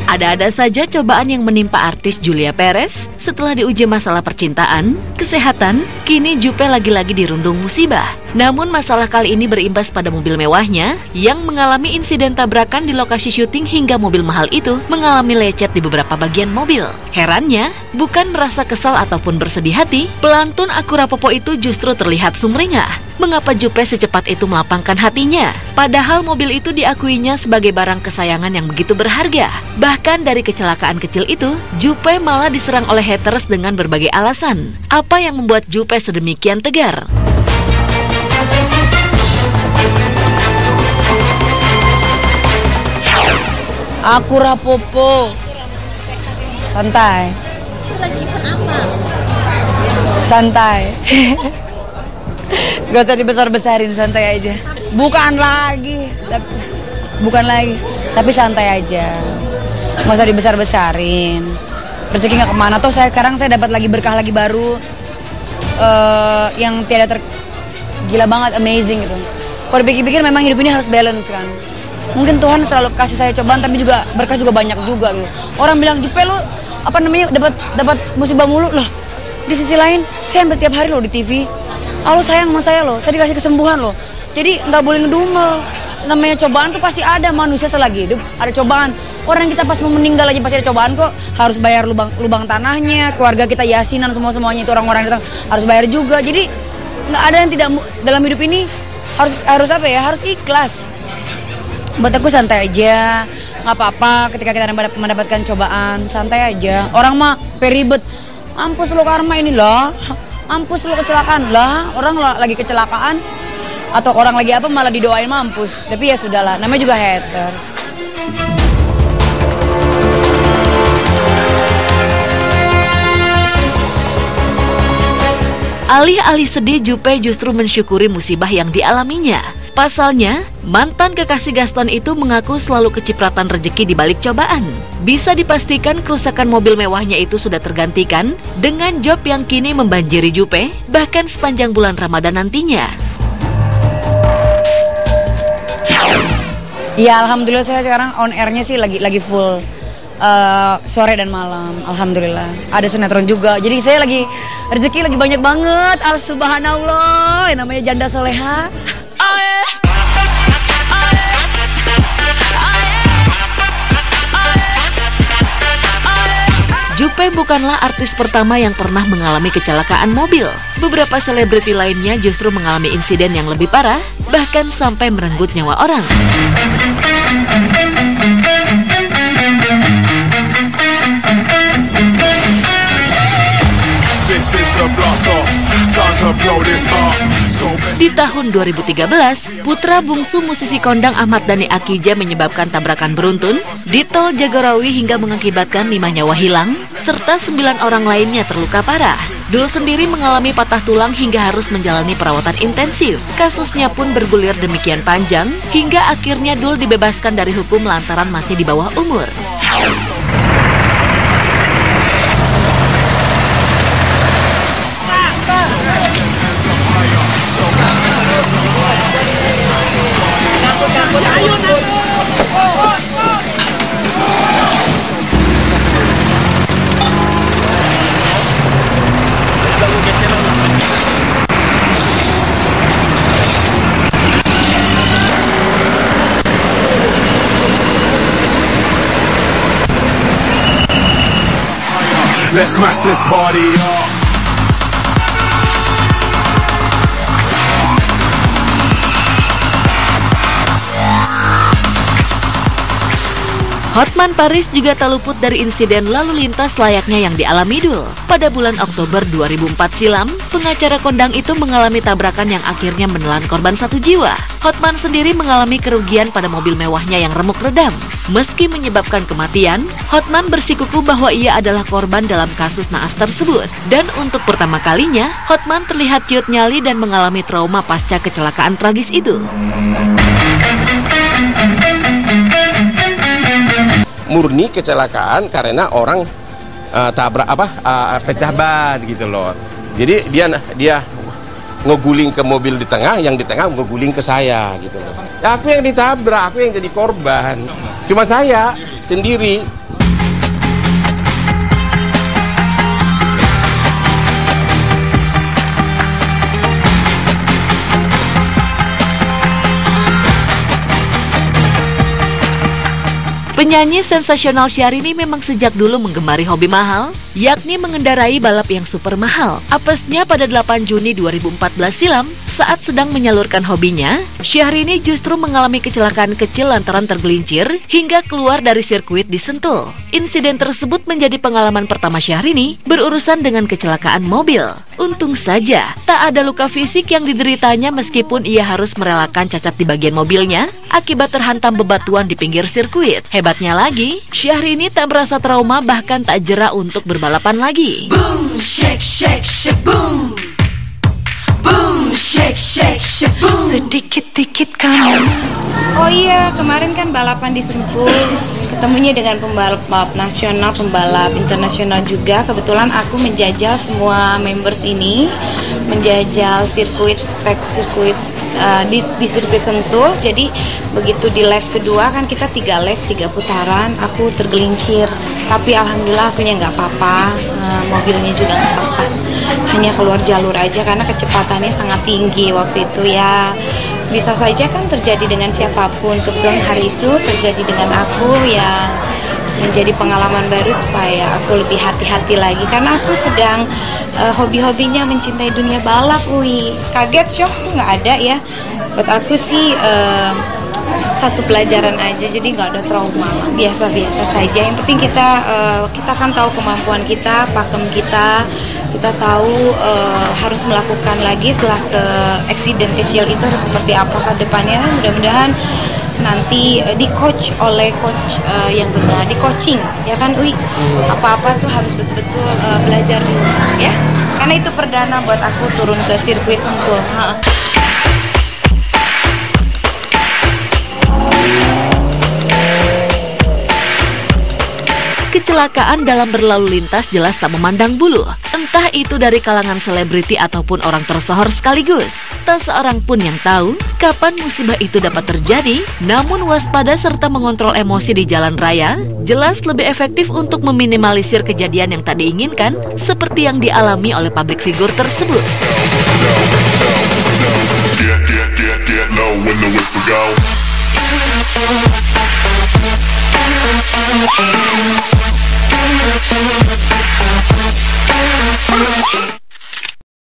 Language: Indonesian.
Ada-ada saja cobaan yang menimpa artis Julia Perez setelah diuji masalah percintaan, kesehatan, kini Juppe lagi-lagi dirundung musibah. Namun masalah kali ini berimbas pada mobil mewahnya yang mengalami insiden tabrakan di lokasi syuting hingga mobil mahal itu mengalami lecet di beberapa bagian mobil. Herannya, bukan merasa kesal ataupun bersedih hati, pelantun Aku Rapopo itu justru terlihat sumringah. Mengapa Juppe secepat itu melapangkan hatinya? Padahal mobil itu diakuinya sebagai barang kesayangan yang begitu berharga. Bahkan dari kecelakaan kecil itu, Juppe malah diserang oleh haters dengan berbagai alasan. Apa yang membuat Juppe sedemikian tegar? Aku Rapopo. Santai. Itu lagi event apa? Santai. Gak usah dibesar-besarin, santai aja. Bukan lagi, tapi santai aja. Gak usah dibesar-besarin. Rezeki gak kemana, toh sekarang saya dapat lagi berkah lagi baru, yang tiada gila banget, amazing gitu. Kalau dipikir-pikir memang hidup ini harus balance kan. Mungkin Tuhan selalu kasih saya cobaan, tapi juga berkah juga banyak juga gitu. Orang bilang, Juppe lu dapat musibah mulu loh. Di sisi lain, saya hampir tiap hari loh di TV. Halo sayang sama saya loh, saya dikasih kesembuhan loh. Jadi nggak boleh ngedumel. Namanya cobaan tuh pasti ada, manusia selagi hidup ada cobaan. Orang kita pas mau meninggal aja pasti ada cobaan kok. Harus bayar lubang tanahnya, keluarga kita yasinan semuanya itu orang-orang kita harus bayar juga. Jadi nggak ada yang tidak dalam hidup ini harus apa ya? Harus ikhlas. Buat aku santai aja, nggak apa-apa ketika kita mendapatkan cobaan, santai aja. Orang mah peribet, mampus lo karma ini loh, mampus lo kecelakaan lah. Orang lagi kecelakaan atau orang lagi apa malah didoain mampus. Tapi ya sudahlah, namanya juga haters. Alih-alih sedih, Juppe justru mensyukuri musibah yang dialaminya. Pasalnya, mantan kekasih Gaston itu mengaku selalu kecipratan rezeki di balik cobaan. Bisa dipastikan kerusakan mobil mewahnya itu sudah tergantikan dengan job yang kini membanjiri Juppe, bahkan sepanjang bulan Ramadan nantinya. Ya alhamdulillah saya sekarang on airnya sih lagi full. Sore dan malam, alhamdulillah. Ada sinetron juga, jadi saya rezeki lagi banyak banget. Subhanallah, yang namanya janda soleha. Juppe bukanlah artis pertama yang pernah mengalami kecelakaan mobil. Beberapa selebriti lainnya justru mengalami insiden yang lebih parah, bahkan sampai merenggut nyawa orang. Di tahun 2013, putra bungsu musisi kondang Ahmad Dhani Akija menyebabkan tabrakan beruntun di tol Jagorawi hingga mengakibatkan 5 nyawa hilang, serta 9 orang lainnya terluka parah. Dul sendiri mengalami patah tulang hingga harus menjalani perawatan intensif. Kasusnya pun bergulir demikian panjang, hingga akhirnya Dul dibebaskan dari hukum lantaran masih di bawah umur. Let's smash this party up. Hotman Paris juga tak luput dari insiden lalu lintas layaknya yang dialami Dul. Pada bulan Oktober 2004 silam, pengacara kondang itu mengalami tabrakan yang akhirnya menelan korban 1 jiwa. Hotman sendiri mengalami kerugian pada mobil mewahnya yang remuk redam. Meski menyebabkan kematian, Hotman bersikukuh bahwa ia adalah korban dalam kasus naas tersebut. Dan untuk pertama kalinya, Hotman terlihat ciut nyali dan mengalami trauma pasca kecelakaan tragis itu. Murni kecelakaan karena orang pecah ban gitu loh. Jadi dia ngeguling ke mobil di tengah, yang di tengah ngeguling ke saya gitu loh. Ya, aku yang ditabrak, aku yang jadi korban. Cuma saya sendiri. Penyanyi sensasional Syahrini memang sejak dulu menggemari hobi mahal, yakni mengendarai balap yang super mahal. Apesnya pada 8 Juni 2014 silam, saat sedang menyalurkan hobinya, Syahrini justru mengalami kecelakaan kecil lantaran tergelincir hingga keluar dari sirkuit di Sentul. Insiden tersebut menjadi pengalaman pertama Syahrini berurusan dengan kecelakaan mobil. Untung saja, tak ada luka fisik yang dideritanya meskipun ia harus merelakan cacat di bagian mobilnya akibat terhantam bebatuan di pinggir sirkuit. Hebatnya lagi, Syahrini tak merasa trauma bahkan tak jera untuk berbalapan lagi. Boom, shake, shake, shake, boom. Boom, shake, shake, shake, boom. Sedikit-dikit kamu. Oh iya, kemarin kan balapan di Sentul, ketemunya dengan pembalap nasional, pembalap internasional juga. Kebetulan aku menjajal semua members ini, menjajal sirkuit, track sirkuit di sirkuit Sentul. Jadi begitu di lap kedua kan kita 3 lap, 3 putaran, aku tergelincir. Tapi alhamdulillah akunya nggak apa-apa, mobilnya juga nggak apa-apa. Hanya keluar jalur aja karena kecepatannya sangat tinggi waktu itu ya. Bisa saja kan terjadi dengan siapapun. Kebetulan hari itu terjadi dengan aku ya, menjadi pengalaman baru supaya aku lebih hati-hati lagi karena aku sedang hobi-hobinya mencintai dunia balap. Kaget, shock tuh nggak ada ya. Buat aku sih satu pelajaran aja, jadi nggak ada trauma, biasa-biasa saja. Yang penting kita kan tahu kemampuan kita, pakem kita tahu harus melakukan lagi setelah ke accident kecil itu harus seperti apa ke depannya. Mudah-mudahan nanti di coach oleh coach yang benar, di coaching ya kan. Apa-apa tuh harus betul-betul belajar dulu ya, karena itu perdana buat aku turun ke sirkuit Sentul. Kecelakaan dalam berlalu lintas jelas tak memandang bulu, entah itu dari kalangan selebriti ataupun orang tersohor sekaligus. Tak seorang pun yang tahu kapan musibah itu dapat terjadi, namun waspada serta mengontrol emosi di jalan raya jelas lebih efektif untuk meminimalisir kejadian yang tak diinginkan seperti yang dialami oleh public figure tersebut. Get low when the whistle go.